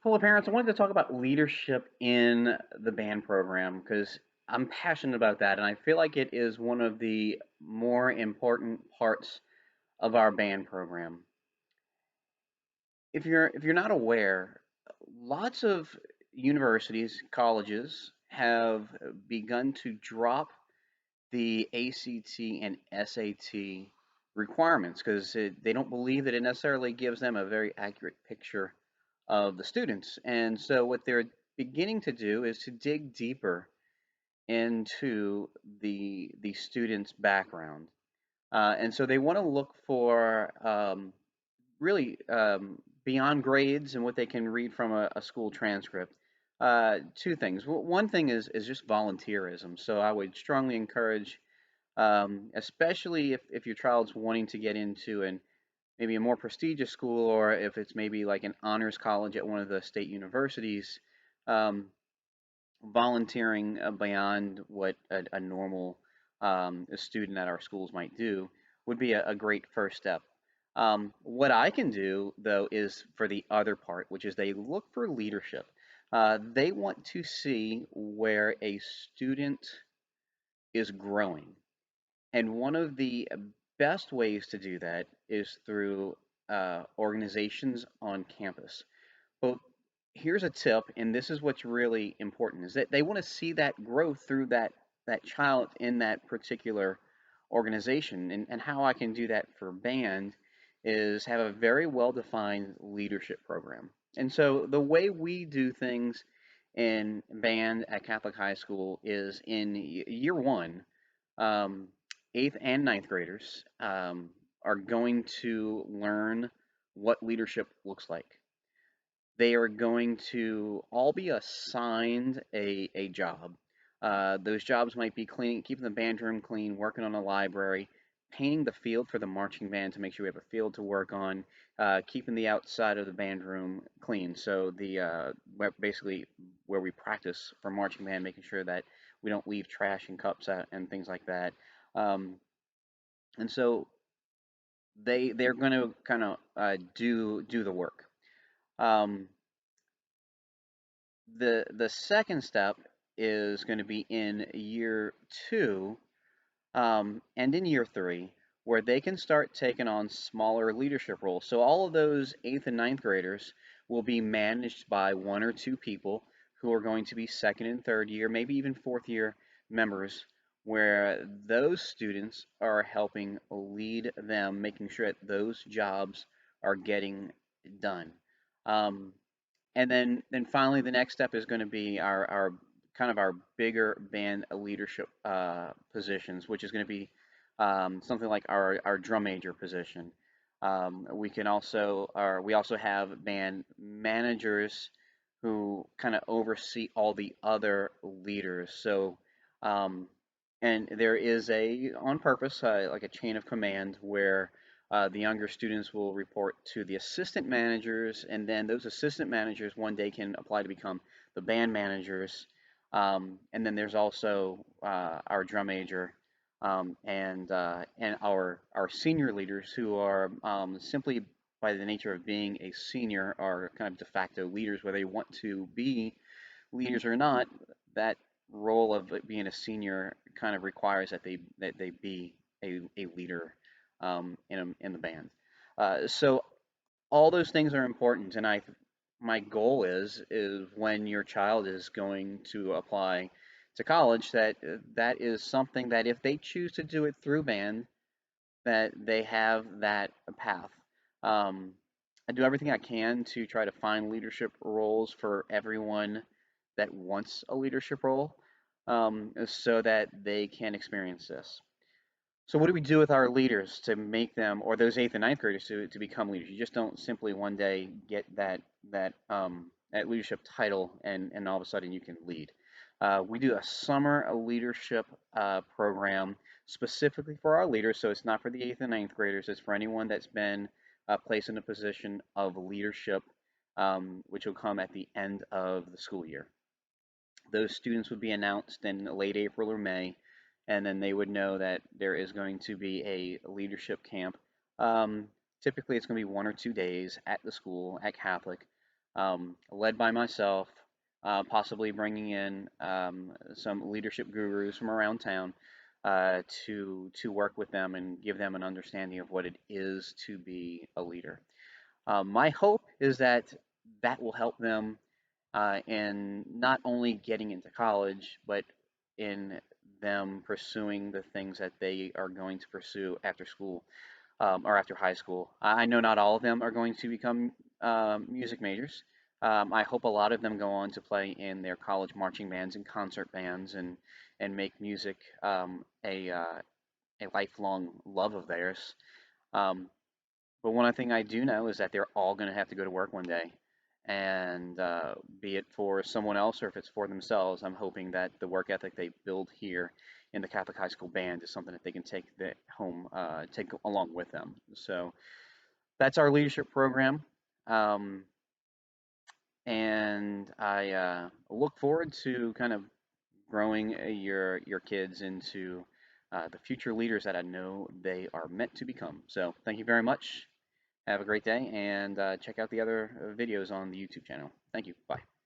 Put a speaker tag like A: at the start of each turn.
A: Hello, parents. I wanted to talk about leadership in the band program because I'm passionate about that, and I feel like it is one of the more important parts of our band program. If you're not aware, lots of universities, colleges have begun to drop the ACT and SAT requirements because they don't believe that it necessarily gives them a very accurate picture of the students. And so what they're beginning to do is to dig deeper into the student's background. And so they want to look for really beyond grades and what they can read from a school transcript. Two things. One thing is just volunteerism. So I would strongly encourage, especially if your child's wanting to get into an maybe a more prestigious school, or if it's maybe like an honors college at one of the state universities, um, volunteering beyond what a normal a student at our schools might do would be a great first step. What I can do, though, is for the other part, which is they look for leadership. They want to see where a student is growing. And one of the best ways to do that is through organizations on campus. But here's a tip, and this is what's really important, is that they want to see that growth through that child in that particular organization. And how I can do that for band is have a very well-defined leadership program. And so the way we do things in band at Catholic High School is in year one, um, eighth and ninth graders are going to learn what leadership looks like. They are going to all be assigned a job. Those jobs might be cleaning, keeping the band room clean, working on a library, painting the field for the marching band to make sure we have a field to work on, keeping the outside of the band room clean. So basically where we practice for marching band, making sure that we don't leave trash and cups out and things like that. Um, and so they're going to kind of do the work. Um, the second step is going to be in year two, and in year three, where they can start taking on smaller leadership roles. So all of those eighth and ninth graders will be managed by one or two people who are going to be second and third year, maybe even fourth year members, where those students are helping lead them, making sure that those jobs are getting done. Um, and then finally, the next step is going to be our kind of our bigger band leadership positions, which is going to be something like our drum major position. We also have band managers who kind of oversee all the other leaders. So, um, and there is on purpose, like a chain of command where the younger students will report to the assistant managers, and then those assistant managers one day can apply to become the band managers. And then there's also our drum major, and our senior leaders who are simply by the nature of being a senior are kind of de facto leaders, whether they want to be leaders or not. That role of being a senior kind of requires that they be a leader in the band. So all those things are important, and my goal is when your child is going to apply to college, that is something that if they choose to do it through band, that they have that path. Um, I do everything I can to try to find leadership roles for everyone that wants a leadership role, so that they can experience this. So what do we do with our leaders to make them, or those eighth and ninth graders to become leaders? You just don't simply one day get that leadership title and all of a sudden you can lead. We do a summer leadership program specifically for our leaders, so it's not for the eighth and ninth graders. It's for anyone that's been placed in a position of leadership, which will come at the end of the school year. Those students would be announced in late April or May, and then they would know that there is going to be a leadership camp. Um, Typically, it's going to be 1 or 2 days at the school at Catholic, led by myself, possibly bringing in some leadership gurus from around town to work with them and give them an understanding of what it is to be a leader. My hope is that that will help them in not only getting into college, but in them pursuing the things that they are going to pursue after school or after high school. I know not all of them are going to become music majors. I hope a lot of them go on to play in their college marching bands and concert bands and make music a lifelong love of theirs. Um, but one thing I do know is that they're all going to have to go to work one day. And be it for someone else or if it's for themselves, I'm hoping that the work ethic they build here in the Catholic High School Band is something that they can take home, take along with them. So that's our leadership program. Um, and I look forward to kind of growing your kids into the future leaders that I know they are meant to become. So thank you very much. Have a great day and check out the other videos on the YouTube channel. Thank you. Bye.